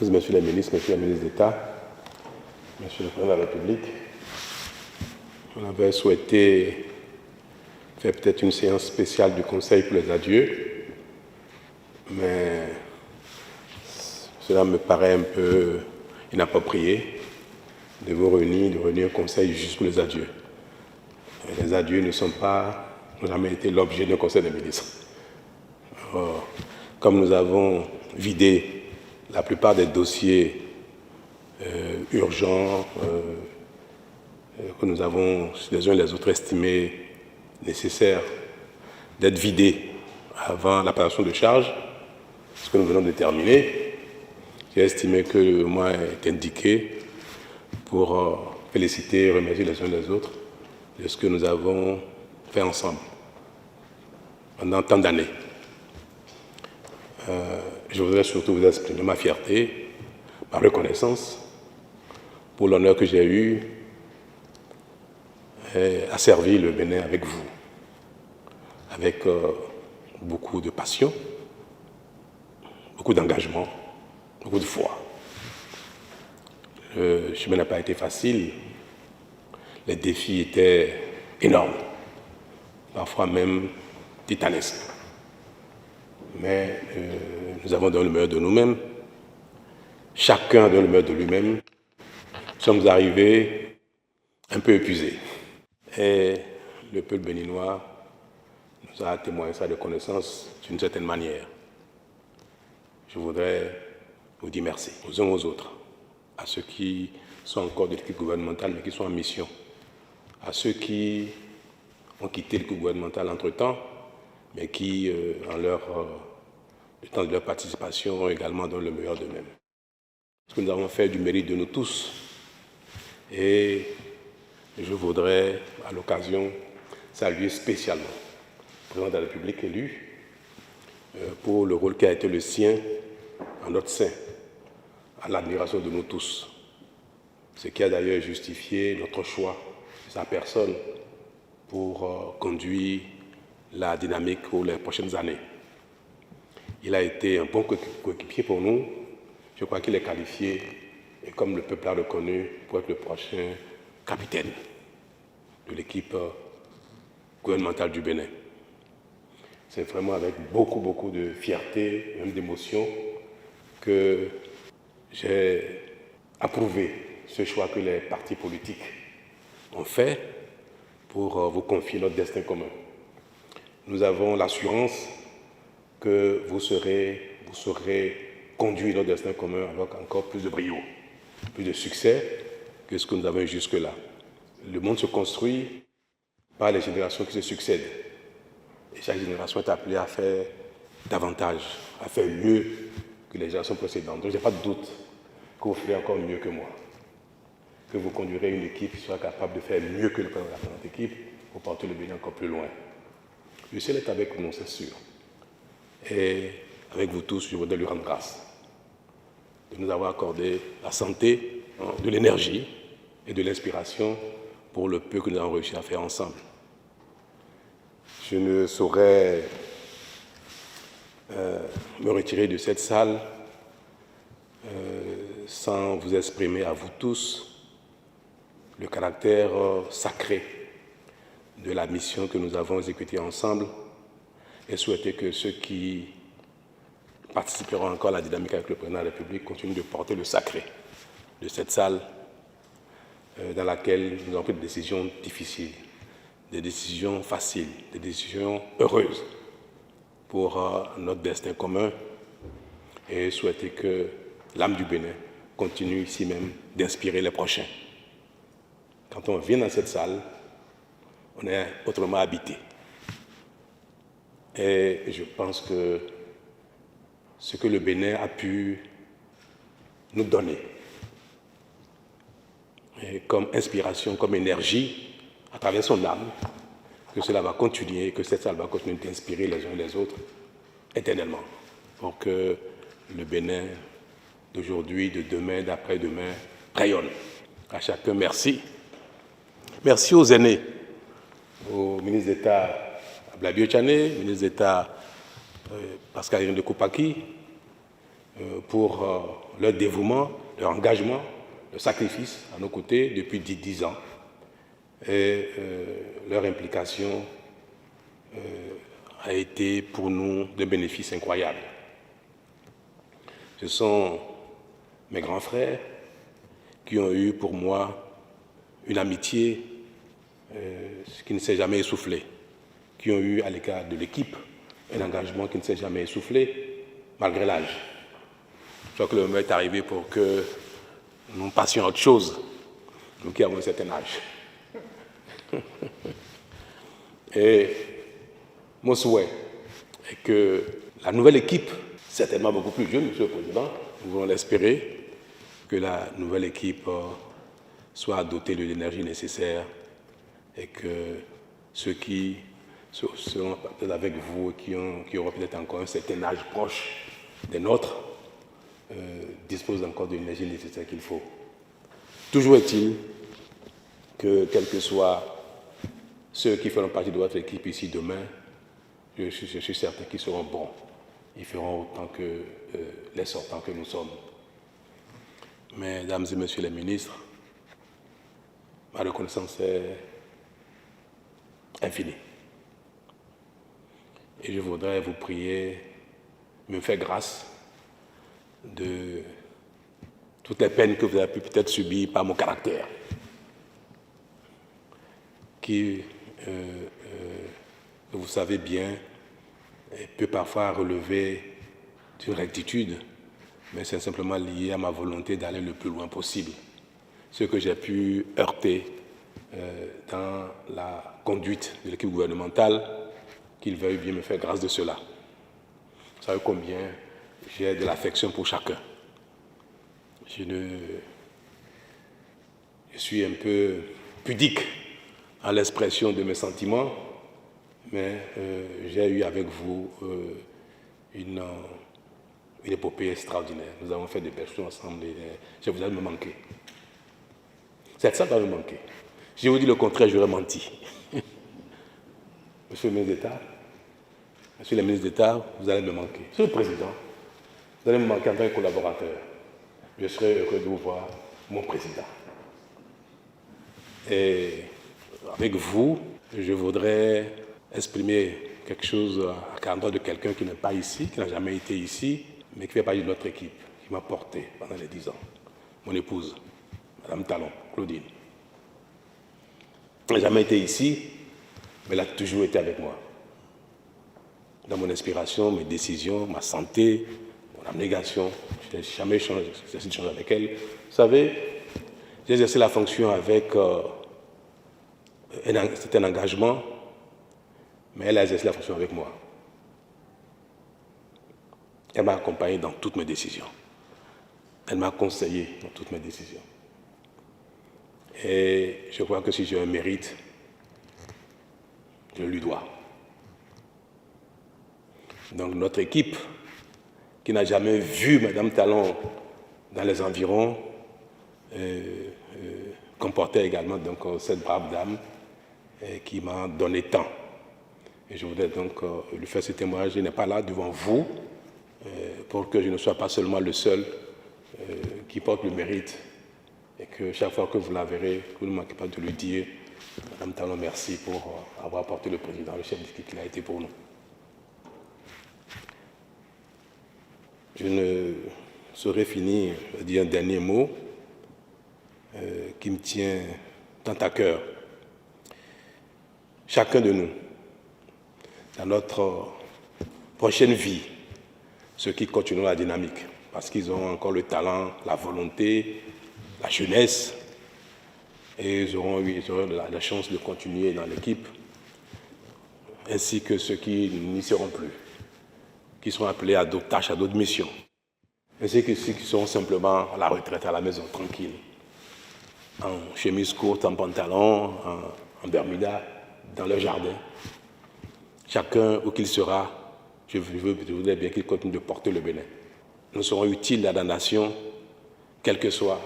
Messieurs les ministres, Monsieur le ministre d'État, Monsieur le Président de la République, on avait souhaité faire peut-être une séance spéciale du Conseil pour les adieux, mais cela me paraît un peu inapproprié de vous réunir, de réunir un Conseil juste pour les adieux. Les adieux n'ont jamais été l'objet d'un Conseil des ministres. Or, comme nous avons vidé la plupart des dossiers urgents que nous avons les uns et les autres estimés nécessaires d'être vidés avant la passation de charge, ce que nous venons de terminer, j'ai estimé que le moment est indiqué pour féliciter et remercier les uns et les autres de ce que nous avons fait ensemble pendant tant d'années. Je voudrais surtout vous exprimer ma fierté, ma reconnaissance pour l'honneur que j'ai eu à servir le Bénin avec vous, avec beaucoup de passion, beaucoup d'engagement, beaucoup de foi. Le chemin n'a pas été facile, les défis étaient énormes, parfois même titanesques. Mais nous avons donné le meilleur de nous-mêmes, chacun a donné le meilleur de lui-même. Nous sommes arrivés un peu épuisés. Et le peuple béninois nous a témoigné sa reconnaissance d'une certaine manière. Je voudrais vous dire merci aux uns aux autres, à ceux qui sont encore de l'équipe gouvernementale mais qui sont en mission, à ceux qui ont quitté l'équipe gouvernementale entre-temps mais qui, du temps de leur participation, ont également donné le meilleur d'eux-mêmes. Ce que nous avons fait du mérite de nous tous. Et je voudrais, à l'occasion, saluer spécialement le président de la République élu pour le rôle qui a été le sien en notre sein, à l'admiration de nous tous. Ce qui a d'ailleurs justifié notre choix de sa personne pour conduire la dynamique pour les prochaines années. Il a été un bon coéquipier pour nous. Je crois qu'il est qualifié, et comme le peuple l'a reconnu, pour être le prochain capitaine de l'équipe gouvernementale du Bénin. C'est vraiment avec beaucoup de fierté et même d'émotion que j'ai approuvé ce choix que les partis politiques ont fait pour vous confier notre destin commun. Nous avons l'assurance que vous saurez conduire notre destin commun avec encore plus de brio, plus de succès que ce que nous avons eu jusque-là. Le monde se construit par les générations qui se succèdent. Et chaque génération est appelée à faire davantage, à faire mieux que les générations précédentes. Donc je n'ai pas de doute que vous ferez encore mieux que moi, que vous conduirez une équipe qui sera capable de faire mieux que le président de la présente équipe pour porter le Bénin encore plus loin. Le ciel est avec nous, c'est sûr. Et avec vous tous, je voudrais lui rendre grâce de nous avoir accordé la santé, de l'énergie et de l'inspiration pour le peu que nous avons réussi à faire ensemble. Je ne saurais me retirer de cette salle sans vous exprimer à vous tous le caractère sacré de la mission que nous avons exécutée ensemble et souhaiter que ceux qui participeront encore à la dynamique avec le président de la République continuent de porter le sacré de cette salle dans laquelle nous avons pris des décisions difficiles, des décisions faciles, des décisions heureuses pour notre destin commun et souhaiter que l'âme du Bénin continue ici même d'inspirer les prochains. Quand on vient dans cette salle, on est autrement habité. Et je pense que ce que le Bénin a pu nous donner et comme inspiration, comme énergie, à travers son âme, que cela va continuer, que cette salle va continuer d'inspirer les uns et les autres éternellement. Pour que le Bénin d'aujourd'hui, de demain, d'après-demain, rayonne. À chacun, merci. Merci aux aînés, au ministre d'État Blabio Tchané, ministre d'État Pascal Irène de Koupaki, pour leur dévouement, leur engagement, leur sacrifice à nos côtés depuis 10 ans et leur implication a été pour nous de bénéfices incroyables. Ce sont mes grands frères qui ont eu pour moi une amitié qui ne s'est jamais essoufflée, qui ont eu à l'égard de l'équipe un engagement qui ne s'est jamais essoufflé malgré l'âge. Je crois que le moment est arrivé pour que nous passions à autre chose, nous qui avons un certain âge. Et mon souhait est que la nouvelle équipe, certainement beaucoup plus jeune, Monsieur le Président, nous voulons l'espérer, que la nouvelle équipe soit dotée de l'énergie nécessaire et que ceux qui seront peut-être avec vous et qui auront peut-être encore un certain âge proche des nôtres disposent encore de l'énergie nécessaire qu'il faut. Toujours est-il que, quels que soient ceux qui feront partie de votre équipe ici demain, je suis certain qu'ils seront bons. Ils feront autant que les sortants que nous sommes. Mesdames et messieurs les ministres, ma reconnaissance est infinie. Et je voudrais vous prier, me faire grâce de toutes les peines que vous avez pu peut-être subir par mon caractère, qui, vous savez bien, peut parfois relever d'une rectitude, mais c'est simplement lié à ma volonté d'aller le plus loin possible. Ce que j'ai pu heurter dans la conduite de l'équipe gouvernementale, qu'il veuille bien me faire grâce de cela. Vous savez combien j'ai de l'affection pour chacun. Je suis un peu pudique à l'expression de mes sentiments, mais j'ai eu avec vous une épopée extraordinaire. Nous avons fait des belles choses ensemble et je vous ai me manquer. C'est ça qui va me manquer. Si je vous dis le contraire, j'aurais menti. Monsieur le ministre d'État, Monsieur le ministre d'État, vous allez me manquer. Monsieur le Président, vous allez me manquer en tant que collaborateur. Je serai heureux de vous voir, mon Président. Et avec vous, je voudrais exprimer quelque chose à l'endroit de quelqu'un qui n'est pas ici, qui n'a jamais été ici, mais qui fait partie de notre équipe, qui m'a porté pendant les 10 ans. Mon épouse, Madame Talon, Claudine. Elle n'a jamais été ici, mais elle a toujours été avec moi. Dans mon inspiration, mes décisions, ma santé, mon abnégation, je n'ai jamais changé avec elle. Vous savez, j'ai exercé la fonction avec un certain engagement, mais elle a exercé la fonction avec moi. Elle m'a accompagné dans toutes mes décisions. Elle m'a conseillé dans toutes mes décisions. Et je crois que si j'ai un mérite, je lui dois. Donc notre équipe, qui n'a jamais vu Madame Talon dans les environs, comportait également donc, cette brave dame qui m'a donné tant. Et je voudrais donc lui faire ce témoignage. Je n'ai pas là devant vous pour que je ne sois pas seulement le seul qui porte le mérite et que chaque fois que vous la verrez, vous ne manquez pas de lui dire « Madame Talon, merci pour avoir porté le président, le chef d'équipe qu'il a été pour nous ». Je ne saurais finir de dire un dernier mot qui me tient tant à cœur. Chacun de nous, dans notre prochaine vie, ceux qui continueront la dynamique, parce qu'ils ont encore le talent, la volonté, la jeunesse, et ils auront la chance de continuer dans l'équipe, ainsi que ceux qui n'y seront plus, qui seront appelés à d'autres tâches, à d'autres missions, ainsi que ceux qui seront simplement à la retraite, à la maison, tranquille, en chemise courte, en pantalon, en bermuda, dans leur jardin. Chacun où qu'il sera, je voudrais bien qu'il continue de porter le Bénin. Nous serons utiles à la nation, quelle que soit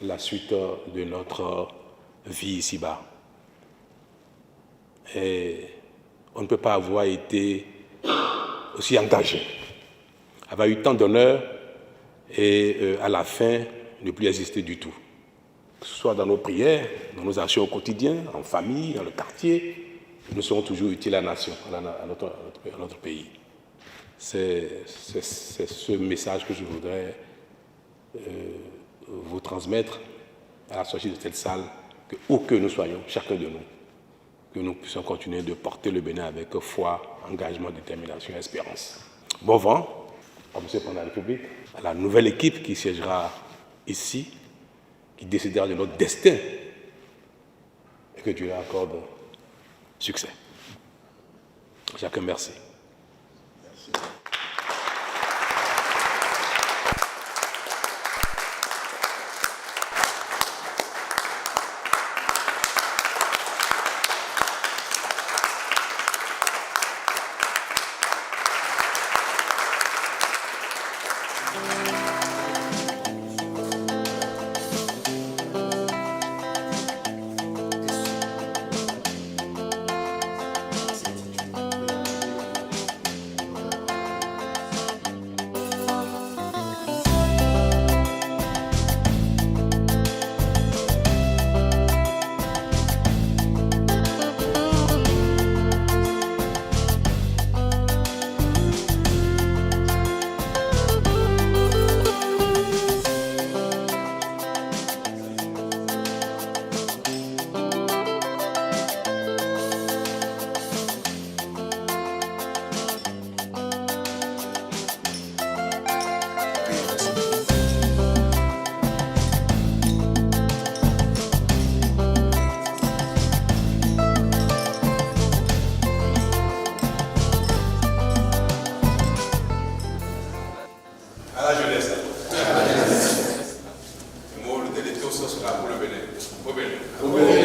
la suite de notre vie ici-bas. Et on ne peut pas avoir été aussi engagé, avoir eu tant d'honneur et à la fin, ne plus exister du tout. Que ce soit dans nos prières, dans nos actions au quotidien, en famille, dans le quartier, nous serons toujours utiles à la nation, à notre pays. C'est ce message que je voudrais vous transmettre à la sortie de cette salle, que où que nous soyons, chacun de nous, que nous puissions continuer de porter le Bénin avec foi, engagement, détermination et espérance. Bon vent à Monsieur le Président de la République, à la nouvelle équipe qui siégera ici, qui décidera de notre destin, et que Dieu leur accorde succès. Chacun, merci. À la jeunesse. Le mot de l'étau, ce sera pour le Bénin. Au Bénin. Au Bénin.